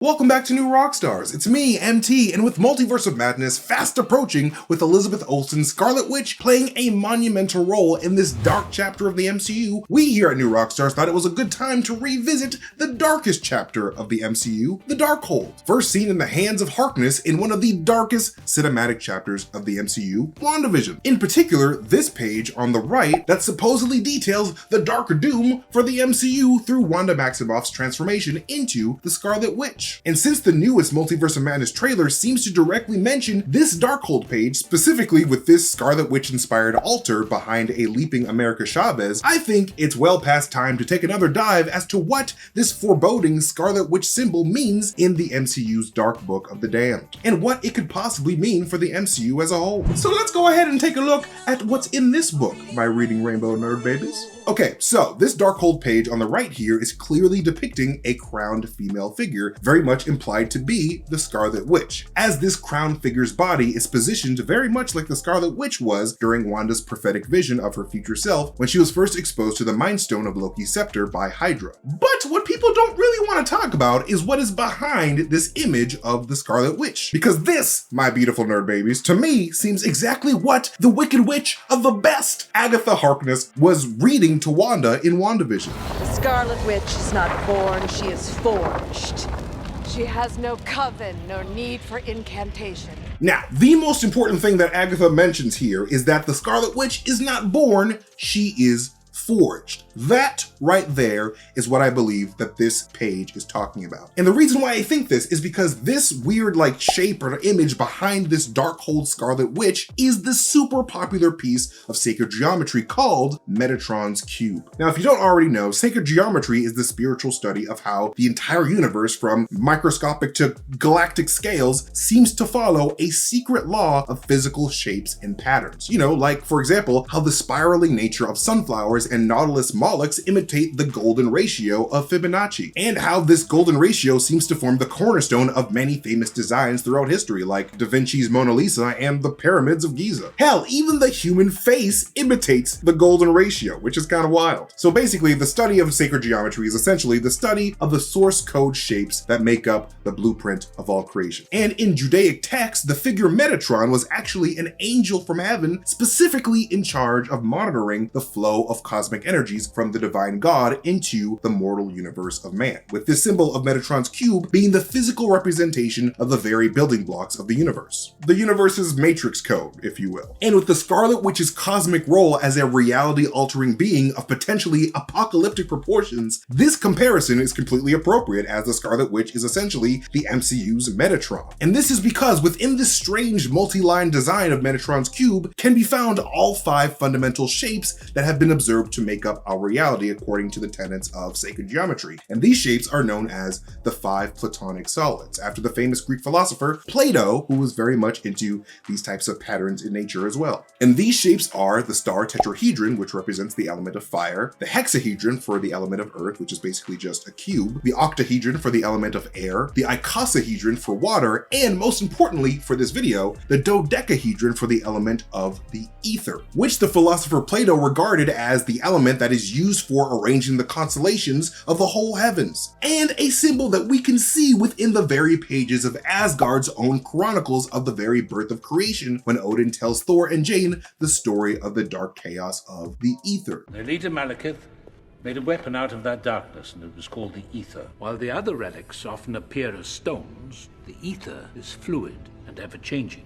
Welcome back to New Rockstars. It's me, MT, and with Multiverse of Madness fast approaching with Elizabeth Olsen's Scarlet Witch playing a monumental role in this dark chapter of the MCU, we here at New Rockstars thought it was a good time to revisit the darkest chapter of the MCU, the Darkhold. First seen in the hands of Harkness in one of the darkest cinematic chapters of the MCU, WandaVision. In particular, this page on the right that supposedly details the darker doom for the MCU through Wanda Maximoff's transformation into the Scarlet Witch. And since the newest Multiverse of Madness trailer seems to directly mention this Darkhold page, specifically with this Scarlet Witch inspired altar behind a leaping America Chavez, I think it's well past time to take another dive as to what this foreboding Scarlet Witch symbol means in the MCU's Dark Book of the Damned, and what it could possibly mean for the MCU as a whole. So let's go ahead and take a look at what's in this book by reading Rainbow Nerd Babies. Okay, so this Darkhold page on the right here is clearly depicting a crowned female figure, very much implied to be the Scarlet Witch, as this crowned figure's body is positioned very much like the Scarlet Witch was during Wanda's prophetic vision of her future self when she was first exposed to the Mind Stone of Loki's scepter by Hydra. But what people don't really want to talk about is what is behind this image of the Scarlet Witch. Because this, my beautiful nerd babies, to me seems exactly what the Wicked Witch of the best, Agatha Harkness, was reading to Wanda in WandaVision. The Scarlet Witch is not born, she is forged. She has no coven, no need for incantation. Now, the most important thing that Agatha mentions here is that the Scarlet Witch is not born, she is forged. That right there is what I believe that this page is talking about. And the reason why I think this is because this weird shape or image behind this Darkhold Scarlet Witch is the super popular piece of sacred geometry called Metatron's Cube. Now, if you don't already know, sacred geometry is the spiritual study of how the entire universe, from microscopic to galactic scales, seems to follow a secret law of physical shapes and patterns. You know, like for example, how the spiraling nature of sunflowers and Nautilus mollusks imitate the golden ratio of Fibonacci, and how this golden ratio seems to form the cornerstone of many famous designs throughout history, like Da Vinci's Mona Lisa and the pyramids of Giza. Hell, even the human face imitates the golden ratio, which is kind of wild. So basically, the study of sacred geometry is essentially the study of the source code shapes that make up the blueprint of all creation. And in Judaic texts, the figure Metatron was actually an angel from heaven, specifically in charge of monitoring the flow of cosmic energies from the divine God into the mortal universe of man, with this symbol of Metatron's cube being the physical representation of the very building blocks of the universe. The universe's matrix code, if you will. And with the Scarlet Witch's cosmic role as a reality-altering being of potentially apocalyptic proportions, this comparison is completely appropriate, as the Scarlet Witch is essentially the MCU's Metatron. And this is because within this strange multi-line design of Metatron's cube can be found all 5 fundamental shapes that have been observed to make up our reality according to the tenets of sacred geometry. And these shapes are known as the 5 Platonic solids, after the famous Greek philosopher Plato, who was very much into these types of patterns in nature as well. And these shapes are the star tetrahedron, which represents the element of fire, the hexahedron for the element of earth, which is basically just a cube, the octahedron for the element of air, the icosahedron for water, and most importantly for this video, the dodecahedron for the element of the ether, which the philosopher Plato regarded as the element that is used for arranging the constellations of the whole heavens, and a symbol that we can see within the very pages of Asgard's own chronicles of the very birth of creation, when Odin tells Thor and Jane the story of the dark chaos of the ether. The leader Malekith made a weapon out of that darkness, and it was called the ether. While the other relics often appear as stones, the ether is fluid and ever-changing.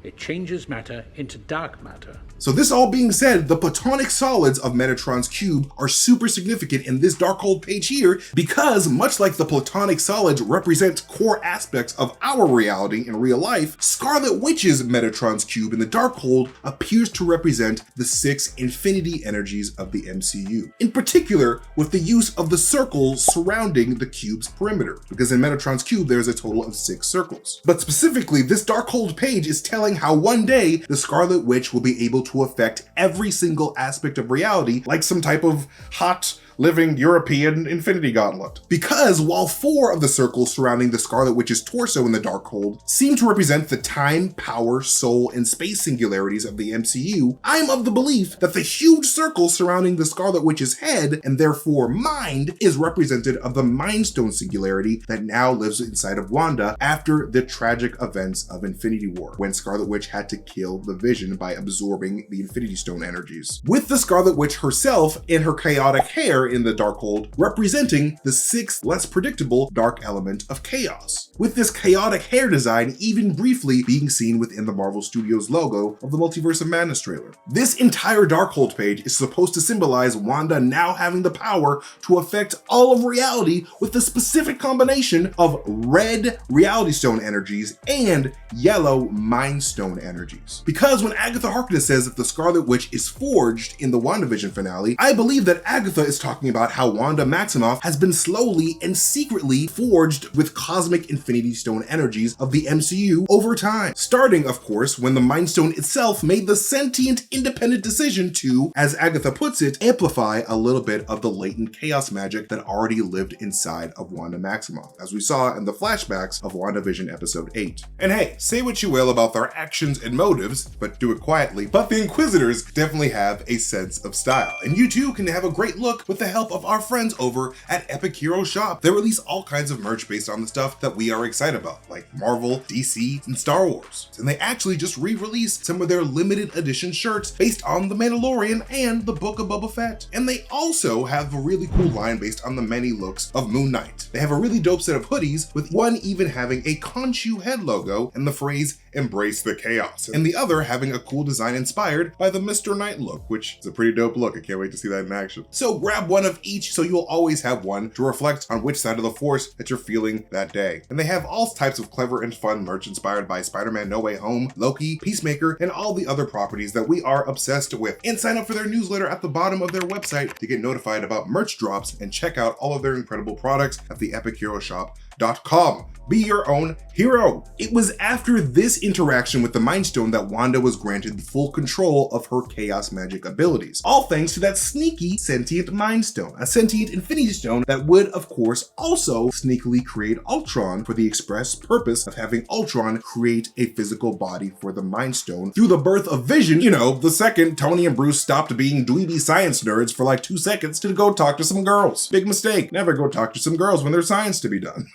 It changes matter into dark matter. So this all being said, the Platonic solids of Metatron's cube are super significant in this Darkhold page here, because much like the Platonic solids represent core aspects of our reality in real life, Scarlet Witch's Metatron's cube in the Darkhold appears to represent the 6 infinity energies of the MCU. In particular, with the use of the circles surrounding the cube's perimeter, because in Metatron's cube there's a total of 6 circles. But specifically, this Darkhold page is telling how one day the Scarlet Witch will be able to affect every single aspect of reality, like some type of hot living European Infinity Gauntlet. Because while 4 of the circles surrounding the Scarlet Witch's torso in the Darkhold seem to represent the time, power, soul, and space singularities of the MCU, I am of the belief that the huge circle surrounding the Scarlet Witch's head, and therefore mind, is represented of the Mind Stone singularity that now lives inside of Wanda after the tragic events of Infinity War, when Scarlet Witch had to kill the Vision by absorbing the Infinity Stone energies. With the Scarlet Witch herself and her chaotic hair in the Darkhold representing the 6th less predictable dark element of chaos. With this chaotic hair design even briefly being seen within the Marvel Studios logo of the Multiverse of Madness trailer. This entire Darkhold page is supposed to symbolize Wanda now having the power to affect all of reality with the specific combination of red Reality Stone energies and yellow Mind Stone energies. Because when Agatha Harkness says that the Scarlet Witch is forged in the WandaVision finale, I believe that Agatha is talking about how Wanda Maximoff has been slowly and secretly forged with cosmic Infinity Stone energies of the MCU over time. Starting, of course, when the Mind Stone itself made the sentient, independent decision to, as Agatha puts it, amplify a little bit of the latent chaos magic that already lived inside of Wanda Maximoff, as we saw in the flashbacks of WandaVision episode 8. And hey, say what you will about their actions and motives, but do it quietly, but the Inquisitors definitely have a sense of style. And you too can have a great look with the help of our friends over at Epic Hero Shop. They release all kinds of merch based on the stuff that we are excited about, like Marvel, DC, and Star Wars. And they actually just re-released some of their limited edition shirts based on The Mandalorian and the Book of Boba Fett. And they also have a really cool line based on the many looks of Moon Knight. They have a really dope set of hoodies, with one even having a Khonshu head logo and the phrase "Embrace the Chaos," and the other having a cool design inspired by the Mr. Knight look, which is a pretty dope look. I can't wait to see that in action. So grab one of each so you'll always have one to reflect on which side of the Force that you're feeling that day. And they have all types of clever and fun merch inspired by Spider-Man No Way Home, Loki, Peacemaker, and all the other properties that we are obsessed with. And sign up for their newsletter at the bottom of their website to get notified about merch drops and check out all of their incredible products at the epicheroshop.com. Be your own hero. It was after this interaction with the Mind Stone that Wanda was granted full control of her chaos magic abilities, all thanks to that sneaky sentient Mind Stone, a sentient Infinity Stone that would, of course, also sneakily create Ultron for the express purpose of having Ultron create a physical body for the Mind Stone through the birth of Vision, you know, the second Tony and Bruce stopped being dweeby science nerds for like 2 seconds to go talk to some girls. Big mistake. Never go talk to some girls when there's science to be done.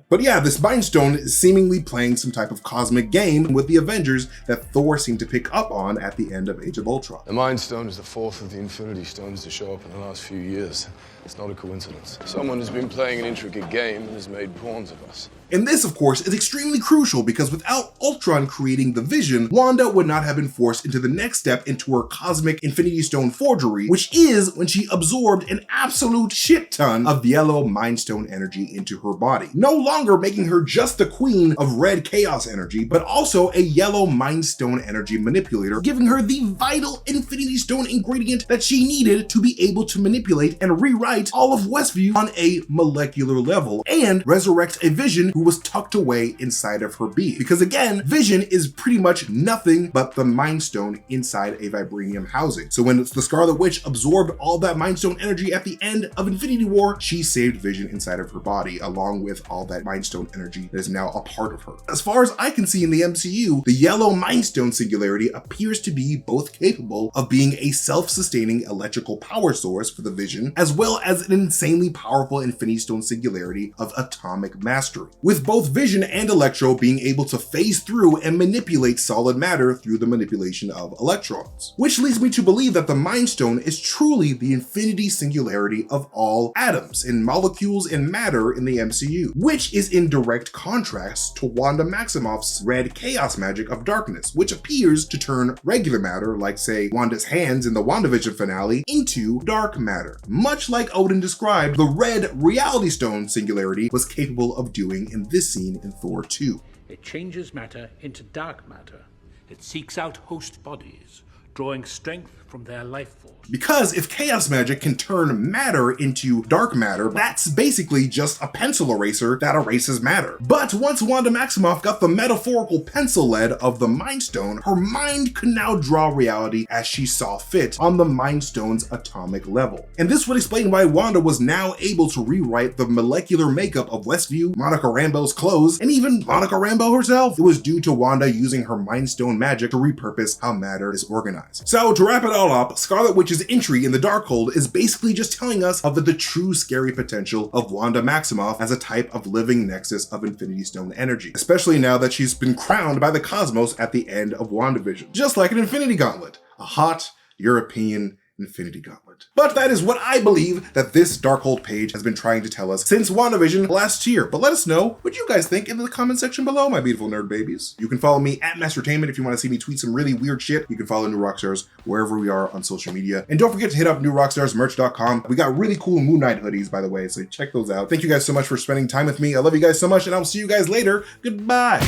But yeah, this Mind Stone is seemingly playing some type of cosmic game with the Avengers that Thor seemed to pick up on at the end of Age of Ultron. The Mind Stone is the 4th of the Infinity Stones to show up in the last few years. It's not a coincidence. Someone has been playing an intricate game and has made pawns of us. And this, of course, is extremely crucial because without Ultron creating the Vision, Wanda would not have been forced into the next step into her cosmic Infinity Stone forgery, which is when she absorbed an absolute shit ton of yellow Mind Stone energy into her body, no longer making her just the queen of red chaos energy, but also a yellow Mind Stone energy manipulator, giving her the vital Infinity Stone ingredient that she needed to be able to manipulate and rewrite all of Westview on a molecular level and resurrect a Vision who was tucked away inside of her being. Because again, Vision is pretty much nothing but the Mind Stone inside a vibranium housing. So when the Scarlet Witch absorbed all that Mind Stone energy at the end of Infinity War, she saved Vision inside of her body, along with all that Mind Stone energy that is now a part of her. As far as I can see in the MCU, the yellow Mind Stone singularity appears to be both capable of being a self-sustaining electrical power source for the Vision, as well as an insanely powerful Infinity Stone singularity of atomic mastery, with both Vision and Electro being able to phase through and manipulate solid matter through the manipulation of electrons. Which leads me to believe that the Mind Stone is truly the infinity singularity of all atoms and molecules and matter in the MCU, which is in direct contrast to Wanda Maximoff's red chaos magic of darkness, which appears to turn regular matter, like say Wanda's hands in the WandaVision finale, into dark matter. Much like Odin described, the red Reality Stone singularity was capable of doing in this scene in Thor 2. It changes matter into dark matter. It seeks out host bodies, drawing strength from their life force. Because if chaos magic can turn matter into dark matter, that's basically just a pencil eraser that erases matter. But once Wanda Maximoff got the metaphorical pencil lead of the Mind Stone, her mind could now draw reality as she saw fit on the Mind Stone's atomic level. And this would explain why Wanda was now able to rewrite the molecular makeup of Westview, Monica Rambeau's clothes, and even Monica Rambeau herself. It was due to Wanda using her Mind Stone magic to repurpose how matter is organized. So to wrap it all up, Scarlet Witch's entry in the Darkhold is basically just telling us of the true scary potential of Wanda Maximoff as a type of living nexus of Infinity Stone energy, especially now that she's been crowned by the cosmos at the end of WandaVision, just like an Infinity Gauntlet, a hot European Infinity Gauntlet. But that is what I believe that this Darkhold page has been trying to tell us since WandaVision last year. But let us know what you guys think in the comment section below, my beautiful nerd babies. You can follow me at MasterTainment if you want to see me tweet some really weird shit. You can follow New Rockstars wherever we are on social media. And don't forget to hit up newrockstarsmerch.com. We got really cool Moon Knight hoodies, by the way, so check those out. Thank you guys so much for spending time with me. I love you guys so much, and I'll see you guys later. Goodbye.